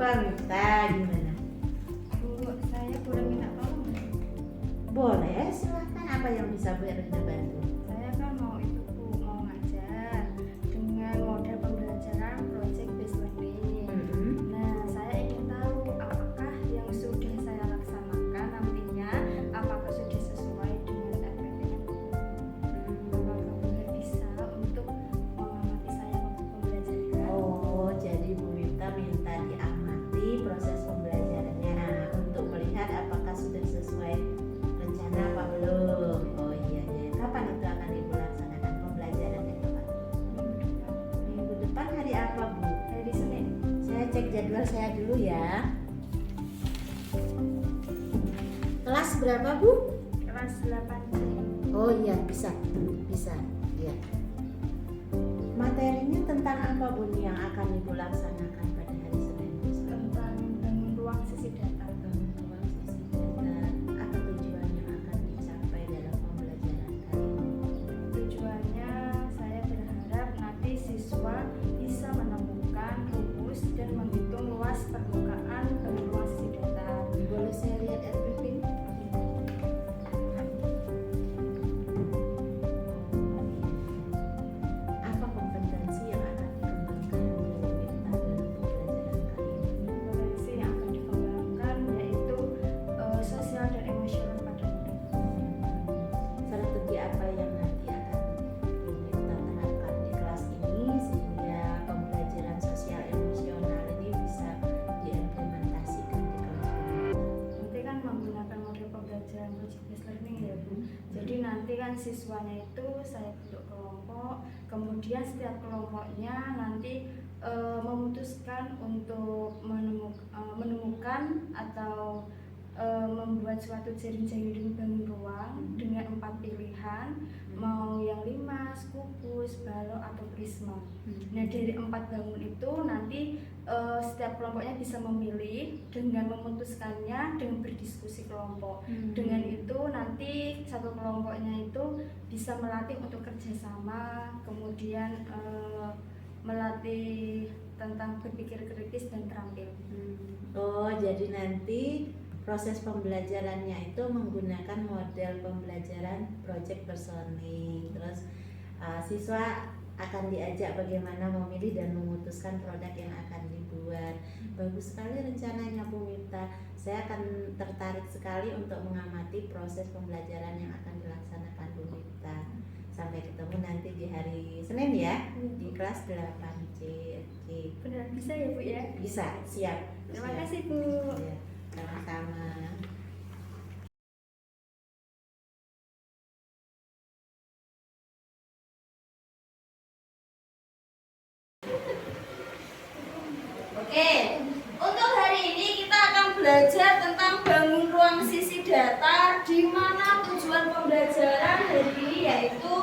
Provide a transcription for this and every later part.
Wanita gimana? Bu, saya boleh minta tolong nggak? Boleh, silakan. Apa yang bisa Bu Erlina bantu? Saya kan mau itu Bu, mau ngajar dengan model pembelajaran project based learning. Nah, saya ingin tahu apakah yang sudah saya laksanakan nantinya apakah sudah sesuai dengan FPP yang apakah boleh bisa untuk mengamati saya waktu pembelajaran? Oh, jadi Bu minta diamati proses pembelajarannya untuk melihat apakah sudah sesuai rencana apa belum. Oh iya. Kapan itu akan Ibu laksanakan pembelajarannya Pak? Minggu depan hari apa Bu? Hari Senin. Saya cek jadwal saya dulu ya. Kelas berapa Bu? Kelas 8C. Oh iya, bisa. Iya. Materinya tentang apa Bu yang akan Ibu laksanakan pada hari Senin? Tentang bangun ruang sisi data. Ruang sisi data. Apa tujuan yang akan dicapai dalam pembelajaran kali ini? Tujuannya saya berharap nanti siswa bisa menemukan rumus dan menghitung luas permukaan bangun ruang sisi data. Boleh saya lihat RPP? Apa kompetensi yang akan dikembangkan Bu Winta dalam pembelajaran kali ini? Kompetensi yang akan dikembangkan yaitu sosial dan emosional pada murid. Strategi apa yang nanti akan Bu Winta terapkan di kelas ini sehingga pembelajaran sosial emosional ini bisa diimplementasikan di kelas Bu Winta? Nanti kan menggunakan model pembelajaran project based learning ya Bu. Jadi nanti kan siswanya itu saya bentuk kelompok, kemudian setiap kelompoknya nanti memutuskan untuk menemukan atau membuat suatu jaring-jaring bangun ruang dengan 4 pilihan, mau yang limas, kubus, balok atau prisma. Nah dari 4 bangun itu nanti setiap kelompoknya bisa memilih dengan memutuskannya dengan berdiskusi kelompok. Dengan itu nanti satu kelompoknya itu bisa melatih untuk kerjasama, kemudian melatih tentang berpikir kritis dan terampil. Oh, jadi nanti proses pembelajarannya itu menggunakan model pembelajaran project based learning. Terus siswa akan diajak bagaimana memilih dan memutuskan produk yang akan dibuat. Bagus sekali rencananya Bu Winta. Saya akan tertarik sekali untuk mengamati proses pembelajaran yang akan dilaksanakan Bu Winta. Sampai ketemu nanti di hari Senin ya, di kelas 8C. Oke. Benar bisa ya Bu ya? Bisa, siap. Terima Siap. kasih Bu. Ya, sama-sama. Oke, untuk hari ini kita akan belajar tentang bangun ruang sisi data, di mana tujuan pembelajaran hari ini yaitu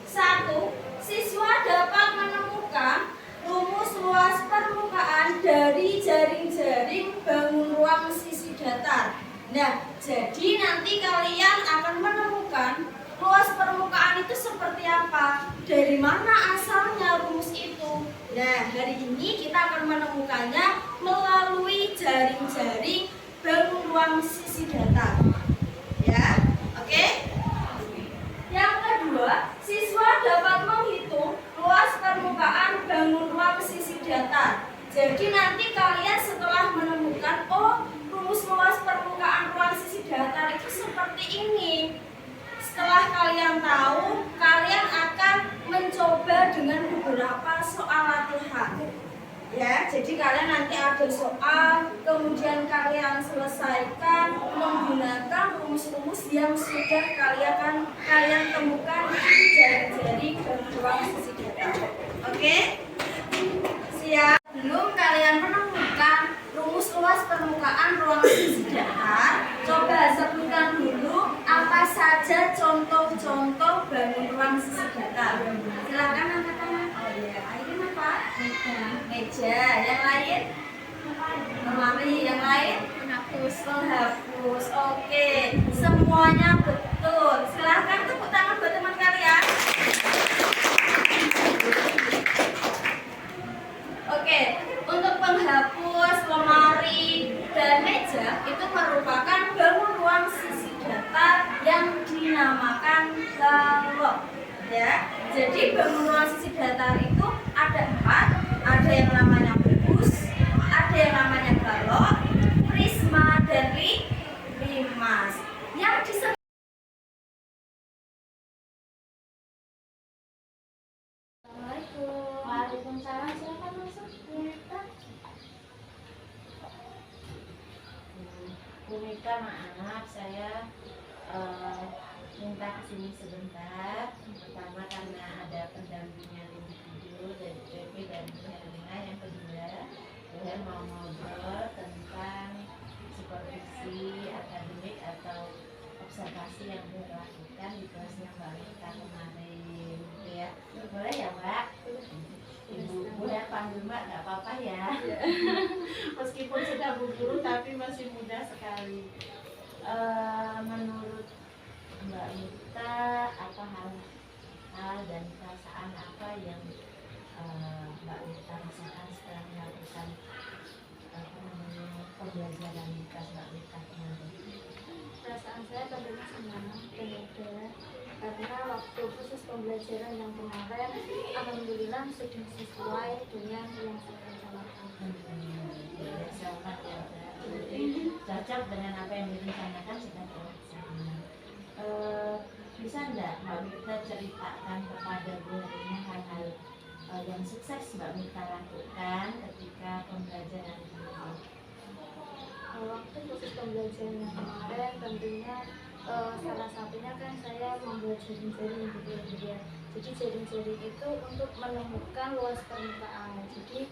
1. Siswa dapat menemukan rumus luas permukaan dari jaring-jaring bangun ruang sisi datar. Nah, jadi nanti kalian akan menemukan luas permukaan itu seperti apa, dari mana asalnya rumus itu. Nah, hari ini kita akan menemukannya melalui jaring-jaring bangun ruang sisi datar. Ya, oke? Yang kedua, siswa dapat menghitung luas permukaan bangun ruang sisi datar. Jadi nanti kalian setelah menemukan, oh, rumus luas permukaan ruang sisi datar itu seperti ini. Setelah kalian tahu, kalian akan mencoba dengan beberapa soal latihan. Ya, jadi kalian nanti ada soal, kemudian kalian selesaikan menggunakan rumus-rumus yang sudah kalian temukan di jari-jari bangun ruang sisi datar. Oke? Siap. Belum kalian menemukan rumus luas permukaan ruang sisi datar, coba sebutkan dulu apa saja contoh-contoh bangun ruang sisi datar. Silakan angkat tangan. Oh ya, ini apa? Meja. Yang lain? Lemari. Yang lain? Penghapus. Oke, semuanya betul. Silakan tepuk tangan buat teman kalian. Oke, untuk penghapus, lemari, dan meja itu merupakan bangun ruang sisi datar yang dinamakan balok. Ya, jadi bangun ruang sisi datar itu ada 4, ada yang namanya kubus, ada yang namanya balok, prisma, dan limas. Yang disebut Assalamualaikum. Waalaikumsalam. Silakan masuk. Bu Mika, maaf saya minta kesini sebentar. Pertama karena ada pendampingan individu dari PP dan Bu Herlina. Yang kedua, Bu Her mau ngobrol tentang supervisi akademik atau observasi yang Bu Her lakukan di kelasnya Mbak Mika kemarin. Ya, boleh ya Mbak? Ibu Bu Her panggil Mbak, nggak apa-apa ya. Meskipun sudah Bu Guru tapi masih muda sekali. Menurut Mbak Mita, apa hal dan perasaan apa yang Mbak Mita rasakan setelah melakukan pembelajaran di kelas Mbak Mita kemarin? Perasaan saya tentunya senang dan lega karena waktu proses pembelajaran yang kemarin alhamdulillah sudah sesuai dengan yang saya rencanakan. Ya, selamat ya Mbak. Jadi cocok dengan apa yang direncanakan sudah terlaksana. Bisa enggak Mbak Mita ceritakan kepada Bu Herlina hal-hal yang sukses Mbak Mita lakukan ketika pembelajaran ini? Waktu proses pembelajaran yang kemarin tentunya salah satunya kan saya membuat jaring-jaring gitu ya. Jadi jaring-jaring itu untuk menemukan luas permukaan. Jadi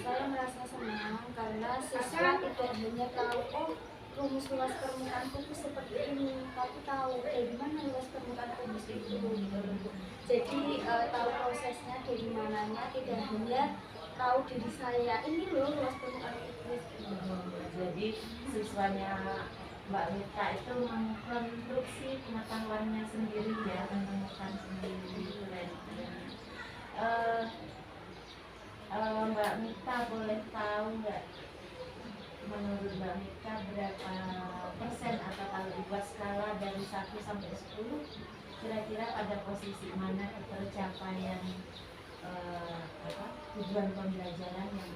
saya merasa senang karena siswa tidak hanya tahu rumus luas permukaan kubus seperti ini, tapi tahu dari mana luas permukaan kubus itu gitu. Jadi tahu prosesnya dari mananya, tidak hanya tahu diri saya ini loh luas permukaan kubus gitu. Jadi siswanya Mbak Mita itu mengkonstruksi pengetahuannya sendiri ya, menemukan sendiri. Mbak Mita boleh tahu nggak menurut Mbak Mita berapa persen atau kalau dibuat skala dari 1 sampai 10 kira-kira pada posisi mana tercapaian tujuan pembelajaran yang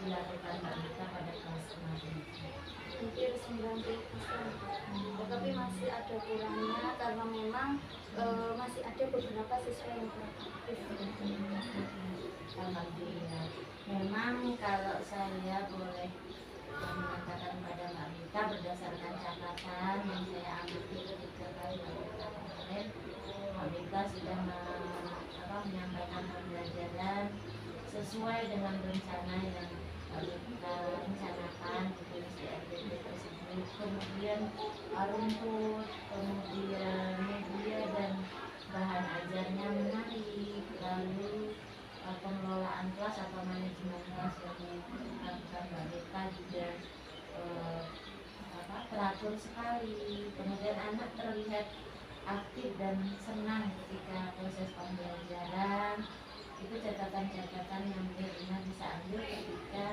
dilakukan Mbak Mita pada kelas kemarin? Hampir 90%, tetapi masih ada kurangnya karena memang masih ada beberapa siswa yang kurang aktif. Alhamdulillah. Memang kalau saya boleh mengatakan pada Mbak Mita berdasarkan catatan yang saya ambil ketika kali Mbak Mita kemarin, Mbak Mita sudah menyampaikan pembelajaran sesuai dengan rencana yang Mbak Mita rencanakan di SDRTP tersebut. Kemudian rumput, kemudian media dan bahan ajarnya menarik, lalu pengelolaan kelas atau manajemen kelas yang dilakukan Mbak Mita juga teratur sekali. Kemudian anak terlihat aktif dan senang ketika proses pembelajaran. Itu catatan-catatan yang Herlina bisa ambil ketika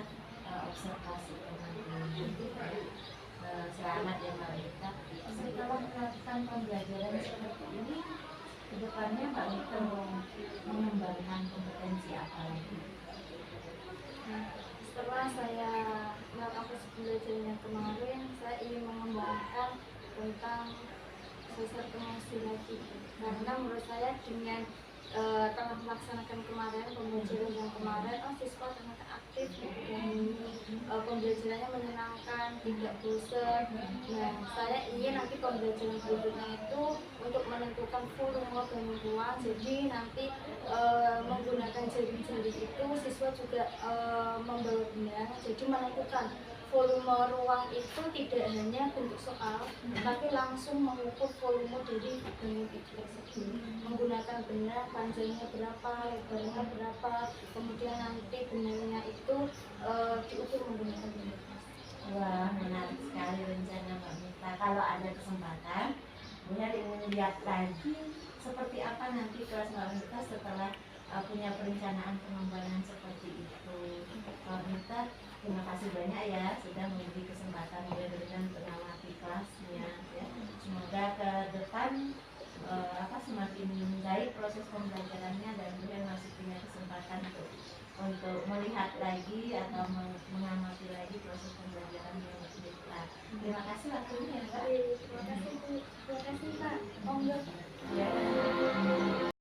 observasi kemarin. Selamat ya Mbak Mita. Setelah melakukan pembelajaran seperti ini, kedepannya Mbak Mita mau mengembangkan kompetensi apa lagi? Setelah saya melakukan proses pembelajaran yang kemarin, saya ingin mengembangkan tentang sosial emosi lagi. Karena menurut saya dengan telah melaksanakan kemarin pembelajaran yang kemarin, siswa sangat aktif dan pembelajarannya menyenangkan, tidak bosan. Nah, saya ingin nanti pembelajaran berikutnya itu untuk menentukan volume bangun ruang. Jadi nanti menggunakan jari-jari itu siswa juga membawa benang, jadi menentukan volume ruang itu tidak hanya bentuk soal, tapi langsung mengukur volume dari bangun itu tersebut. Menggunakan benar panjangnya berapa, lebarnya berapa, kemudian nanti benarnya itu diukur menggunakan benar. Wah, menarik sekali rencana Mbak Mita. Kalau ada kesempatan, Bu Her ingin lihat lagi seperti apa nanti kelas Mbak Mita setelah punya perencanaan pengembangan seperti itu. Mbak Mita, terima kasih banyak ya sudah memberi kesempatan Bu Her dengan mengamati kelasnya. Ya. Semoga ke depan semakin baik proses pembelajarannya dan Bu Her masih punya kesempatan untuk melihat lagi atau mengamati lagi proses pembelajaran yang kita. Terima kasih waktunya ya Mbak. Terima kasih Bu. Terima kasih Pak. Monggo. Ya.